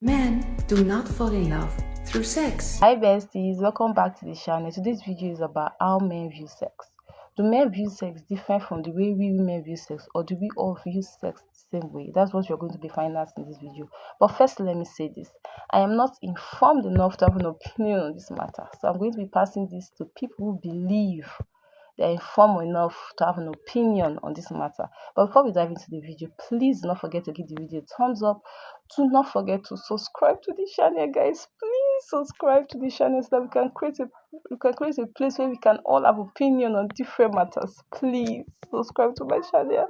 Men do not fall in love through sex. Hi besties, welcome back to the channel. Today's video is about how men view sex. Do men view sex different from the way we women view sex, or do we all view sex the same way? That's what you're going to be finding out in this video. But first, let me say this. I am not informed enough to have an opinion on this matter. So I'm going to be passing this to people who believe they're informed enough to have an opinion on this matter. But before we dive into the video, please do not forget to give the video a thumbs up. Do not forget to subscribe to the channel, guys. Please subscribe to the channel so that we can create a place where we can all have opinion on different matters. Please subscribe to my channel.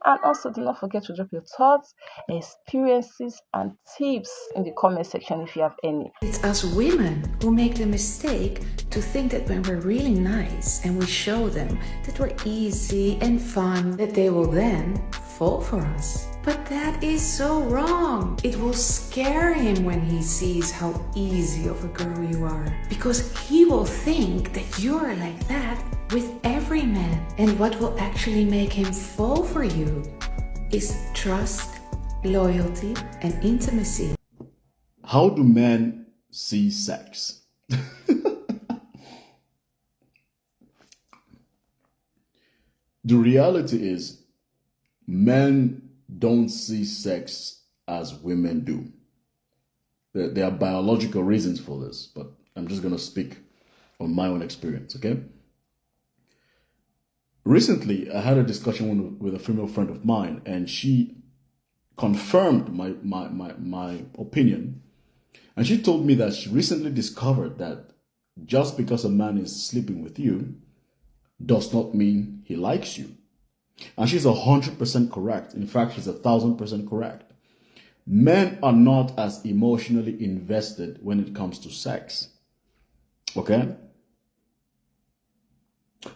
And also do not forget to drop your thoughts, experiences, and tips in the comment section if you have any. It's us women who make the mistake to think that when we're really nice and we show them that we're easy and fun, that they will then fall for us. But that is so wrong. It will scare him when he sees how easy of a girl you are, because he will think that you're like that with every man. And what will actually make him fall for you is trust, loyalty, and intimacy. How do men see sex? The reality is, men don't see sex as women do. There are biological reasons for this, but I'm just going to speak on my own experience, okay? Recently, I had a discussion with a female friend of mine, and she confirmed my opinion. And she told me that she recently discovered that just because a man is sleeping with you does not mean he likes you. And she's 100% correct. In fact, she's 1,000% correct. Men are not as emotionally invested when it comes to sex. Okay?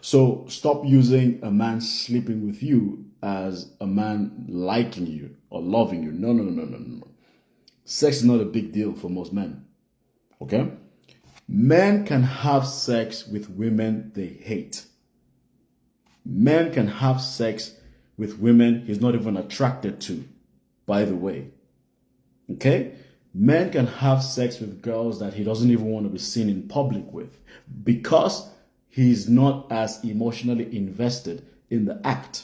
So stop using a man sleeping with you as a man liking you or loving you. No. Sex is not a big deal for most men. Okay? Men can have sex with women they hate. Men can have sex with women he's not even attracted to, by the way. Okay? Men can have sex with girls that he doesn't even want to be seen in public with, because he's not as emotionally invested in the act.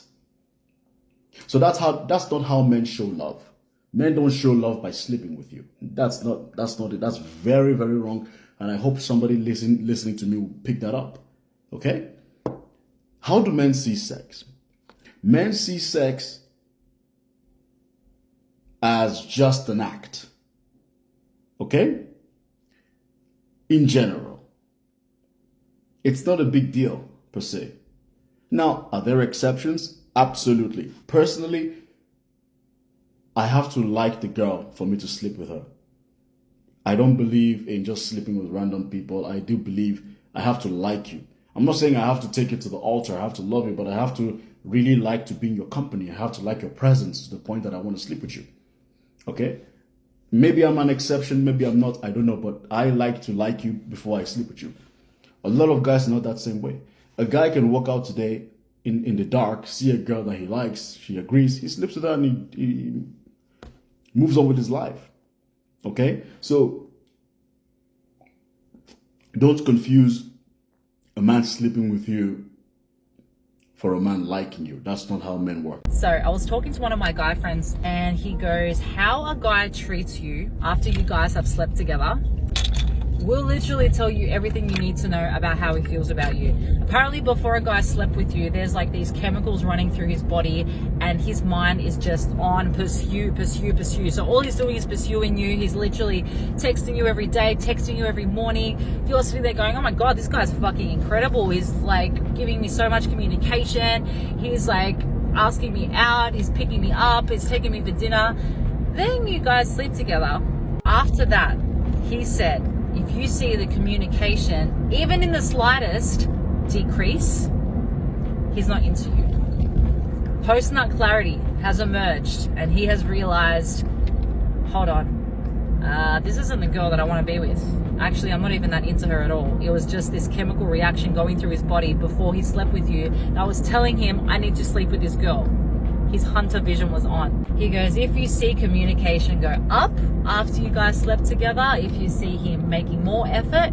So that's not how men show love. Men don't show love by sleeping with you. That's not it. That's very, very wrong. And I hope somebody listening to me will pick that up. Okay? How do men see sex? Men see sex as just an act. Okay? In general. It's not a big deal, per se. Now, are there exceptions? Absolutely. Personally, I have to like the girl for me to sleep with her. I don't believe in just sleeping with random people. I do believe I have to like you. I'm not saying I have to take it to the altar, I have to love you, but I have to really like to be in your company. I have to like your presence to the point that I want to sleep with you. Okay? Maybe I'm an exception, maybe I'm not, I don't know, but I like to like you before I sleep with you. A lot of guys are not that same way. A guy can walk out today in the dark, see a girl that he likes, she agrees, he sleeps with her and he moves on with his life. Okay? So, don't confuse a man sleeping with you for a man liking you. That's not how men work. So I was talking to one of my guy friends and he goes, how a guy treats you after you guys have slept together will literally tell you everything you need to know about how he feels about you. Apparently before a guy slept with you, there's like these chemicals running through his body and his mind is just on pursue. So all he's doing is pursuing you. He's literally texting you every day, texting you every morning. You're sitting there going, oh my God, this guy's fucking incredible. He's like giving me so much communication. He's like asking me out. He's picking me up. He's taking me for dinner. Then you guys sleep together. After that, he said, if you see the communication, even in the slightest, decrease, he's not into you. Post-nut clarity has emerged and he has realized, hold on, this isn't the girl that I want to be with. Actually, I'm not even that into her at all. It was just this chemical reaction going through his body before he slept with you. And I was telling him, I need to sleep with this girl. his hunter vision was on. He goes, if you see communication go up after you guys slept together, if you see him making more effort,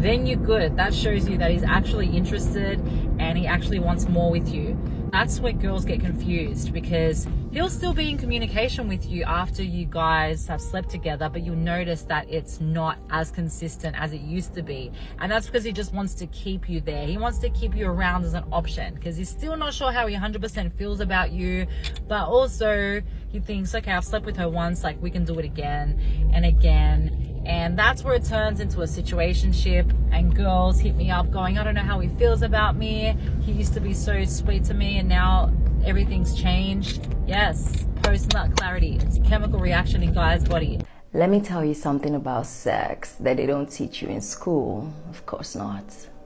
then you're good. That shows you that he's actually interested and he actually wants more with you. That's where girls get confused, because he'll still be in communication with you after you guys have slept together, but you'll notice that it's not as consistent as it used to be. And that's because he just wants to keep you there. He wants to keep you around as an option, because he's still not sure how he 100% feels about you, but also he thinks, okay, I've slept with her once, like we can do it again and again. And that's where it turns into a situationship, and girls hit me up going, I don't know how he feels about me. He used to be so sweet to me and now everything's changed. Yes, post-nut clarity. It's a chemical reaction in Guy's body. Let me tell you something about sex that they don't teach you in school. Of course not.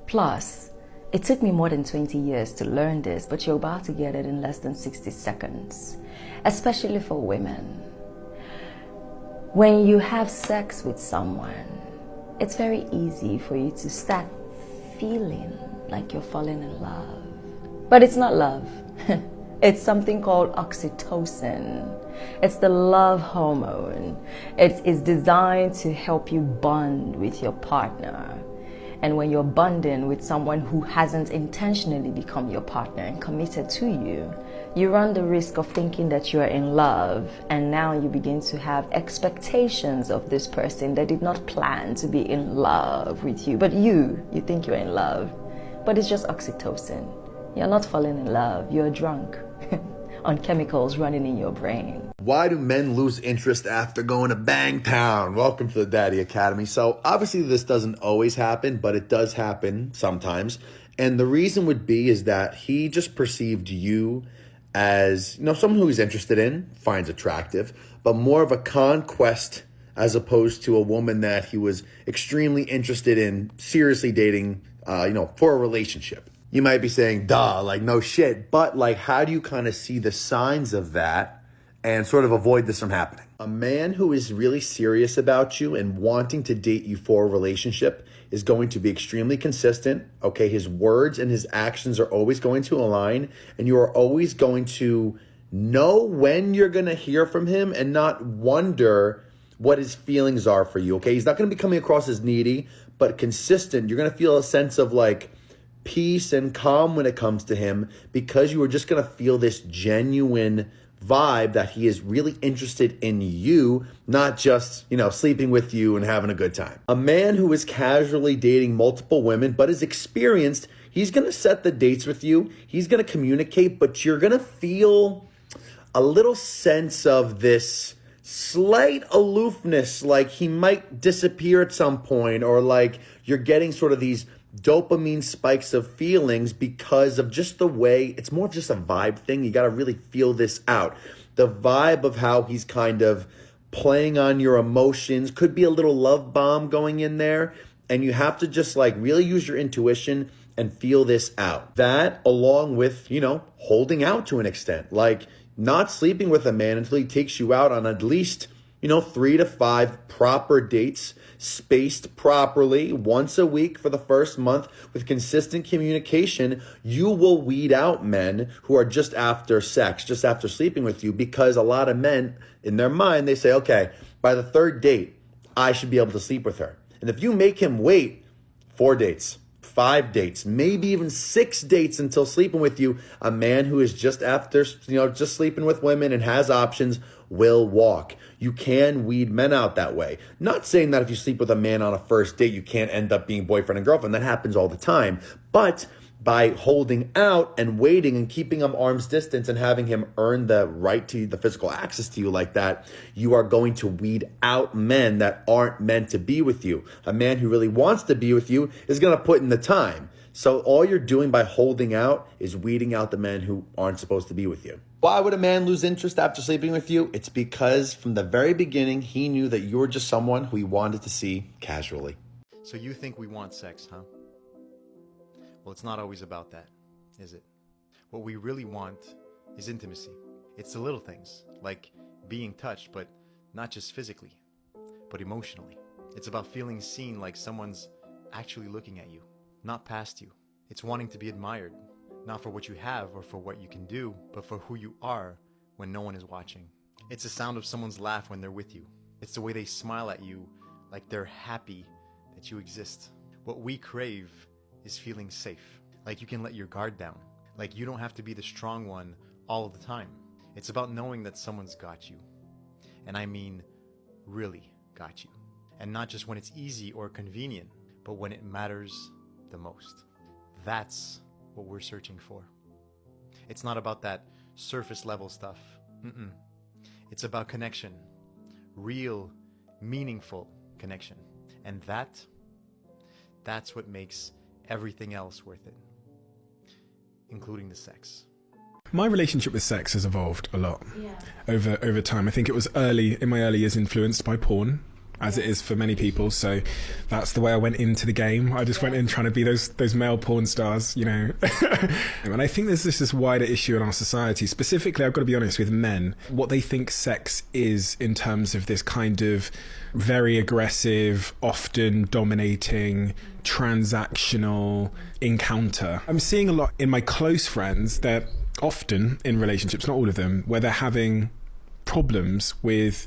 Plus, it took me more than 20 years to learn this, but you're about to get it in less than 60 seconds, especially for women. When you have sex with someone, it's very easy for you to start feeling like you're falling in love. But it's not love. It's something called oxytocin. It's the love hormone. It is designed to help you bond with your partner. And when you're bonding with someone who hasn't intentionally become your partner and committed to you, you run the risk of thinking that you're in love, and now you begin to have expectations of this person that did not plan to be in love with you. But you think you're in love, but it's just oxytocin. You're not falling in love, you're drunk on chemicals running in your brain. Why do men lose interest after going to Bangtown? Welcome to the Daddy Academy. So obviously this doesn't always happen, but it does happen sometimes. And the reason would be is that he just perceived you as, someone who he's interested in, finds attractive, but more of a conquest as opposed to a woman that he was extremely interested in seriously dating, for a relationship. You might be saying, duh, like no shit, but like how do you kind of see the signs of that and sort of avoid this from happening? A man who is really serious about you and wanting to date you for a relationship is going to be extremely consistent. Okay, his words and his actions are always going to align, and you are always going to know when you're going to hear from him and not wonder what his feelings are for you. Okay, he's not going to be coming across as needy, but consistent. You're going to feel a sense of like peace and calm when it comes to him, because you are just going to feel this genuine vibe that he is really interested in you, not just, sleeping with you and having a good time. A man who is casually dating multiple women but is experienced, he's going to set the dates with you. He's going to communicate, but you're going to feel a little sense of this slight aloofness, like he might disappear at some point, or like you're getting sort of these dopamine spikes of feelings because of just the way, it's more of just a vibe thing. You got to really feel this out. The vibe of how he's kind of playing on your emotions, could be a little love bomb going in there. And you have to just like really use your intuition and feel this out. That along with, holding out to an extent, like not sleeping with a man until he takes you out on at least, 3 to 5 proper dates, spaced properly once a week for the first month with consistent communication. You will weed out men who are just after sex, just after sleeping with you, because a lot of men in their mind, they say, okay, by the 3rd date, I should be able to sleep with her. And if you make him wait 4 dates, 5 dates, maybe even 6 dates until sleeping with you, a man who is just after, just sleeping with women and has options will walk. You can weed men out that way. Not saying that if you sleep with a man on a first date, you can't end up being boyfriend and girlfriend. That happens all the time. But by holding out and waiting and keeping him arm's distance and having him earn the right to the physical access to you like that, you are going to weed out men that aren't meant to be with you. A man who really wants to be with you is going to put in the time. So all you're doing by holding out is weeding out the men who aren't supposed to be with you. Why would a man lose interest after sleeping with you? It's because from the very beginning, he knew that you were just someone who he wanted to see casually. So you think we want sex, huh? Well, it's not always about that, is it? What we really want is intimacy. It's the little things, like being touched, but not just physically, but emotionally. It's about feeling seen, like someone's actually looking at you, not past you. It's wanting to be admired, Not for what you have or for what you can do, but for who you are when no one is watching. It's the sound of someone's laugh when they're with you. It's the way they smile at you like they're happy that you exist. What we crave is feeling safe. Like you can let your guard down. Like you don't have to be the strong one all of the time. It's about knowing that someone's got you. And I mean, really got you. And not just when it's easy or convenient, but when it matters the most. That's what we're searching for. It's not about that surface level stuff. It's about connection. Real, meaningful connection. And that's what makes everything else worth it, including the sex. My relationship with sex has evolved a lot over time. I think it was in my early years influenced by porn, as it is for many people. So that's the way I went into the game. I just went in trying to be those male porn stars, you know. And I think there's this wider issue in our society. Specifically, I've got to be honest with men, what they think sex is in terms of this kind of very aggressive, often dominating, transactional encounter. I'm seeing a lot in my close friends that often in relationships, not all of them, where they're having problems with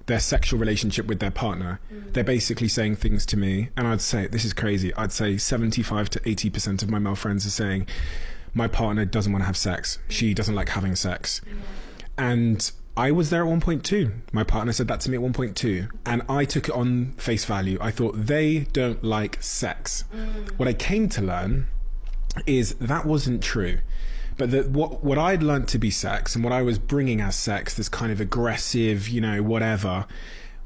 their sexual relationship with their partner. They're basically saying things to me, and I'd say, this is crazy, I'd say 75 to 80% of my male friends are saying, my partner doesn't want to have sex. She doesn't like having sex. And I was there at one point too. My partner said that to me at one point too. And I took it on face value. I thought, they don't like sex. What I came to learn is that wasn't true. But what I'd learned to be sex and what I was bringing as sex, this kind of aggressive, you know, whatever,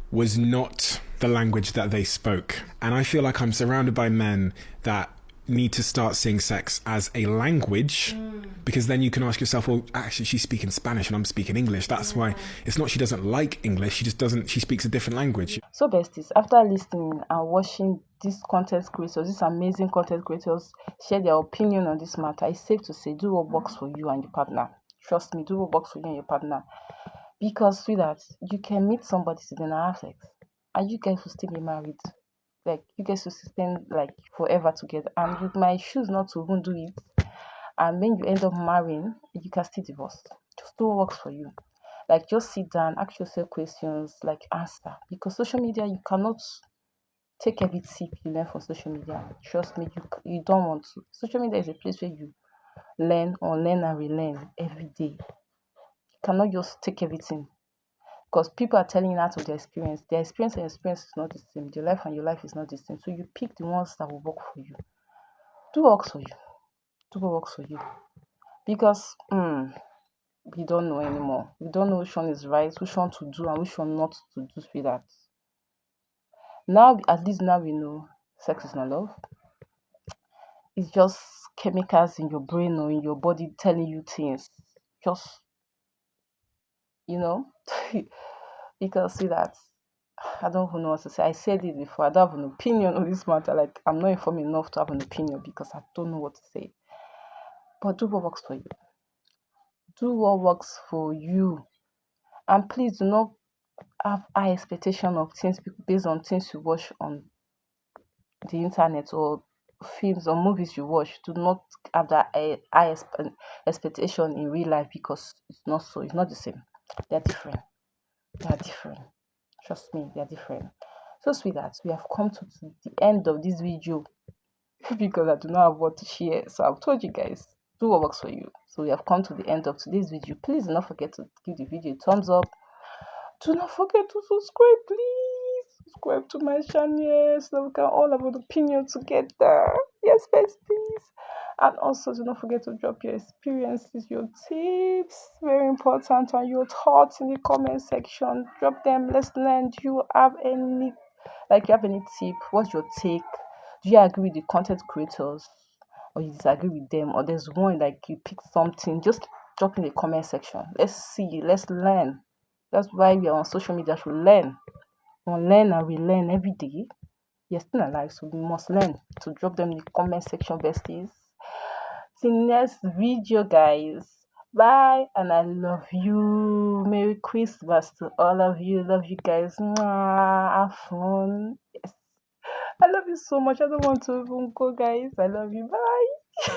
was not the language that they spoke. And I feel like I'm surrounded by men that need to start seeing sex as a language, because then you can ask yourself, well, actually she's speaking Spanish and I'm speaking English. That's why it's not she doesn't like English, she speaks a different language. So besties, after listening and watching these content creators, these amazing content creators share their opinion on this matter, it's safe to say, do what works for you and your partner. Trust me, do what works for you and your partner. Because sweetheart, you can meet somebody today and have sex, and you guys will still be married. Like, you guys will spend like forever together, and you might choose not to even do it. And when you end up marrying, you can still divorce. Just do what works for you. Like, just sit down, ask yourself questions, like answer. Because social media, you cannot take every tip you learn from social media. Trust me, you don't want to. Social media is a place where you learn, unlearn, and relearn every day. You cannot just take everything. Because people are telling you out of their experience. Their experience and your experience is not the same. Their life and your life is not the same. So you pick the ones that will work for you. Do what works for you. Do what works for you. Because we don't know anymore. We don't know which one is right, which one to do, and which one not to do with that. Now, at least now we know sex is not love. It's just chemicals in your brain or in your body telling you things. Just, you know, because see that. I don't even know what to say. I said it before. I don't have an opinion on this matter. Like, I'm not informed enough to have an opinion because I don't know what to say. But do what works for you. Do what works for you. And please do not have high expectation of things based on things you watch on the internet or films or movies you watch. Do not have that high expectation in real life, because it's not so. It's not the same. They're different. They are different. Trust me, they are different. So sweethearts, we have come to the end of this video because I do not have what to share. So I've told you guys, do what works for you. So we have come to the end of today's video. Please do not forget to give the video a thumbs up. Do not forget to subscribe, please. Subscribe to my channel so we can all have an opinion together. Yes, besties. And also, do not forget to drop your experiences, your tips, very important, and your thoughts in the comment section. Drop them. Let's learn. Do you have any tip? What's your take? Do you agree with the content creators, or you disagree with them, or there's one like you pick something? Just drop in the comment section. Let's see. Let's learn. That's why we are on social media, to learn. We learn and relearn every day. You're still alive, so we must learn. To drop them in the comment section, besties. Till next video, guys. Bye, and I love you. Merry Christmas to all of you. Love you guys. Mwah. Have fun. Yes. I love you so much. I don't want to even go, guys. I love you. Bye.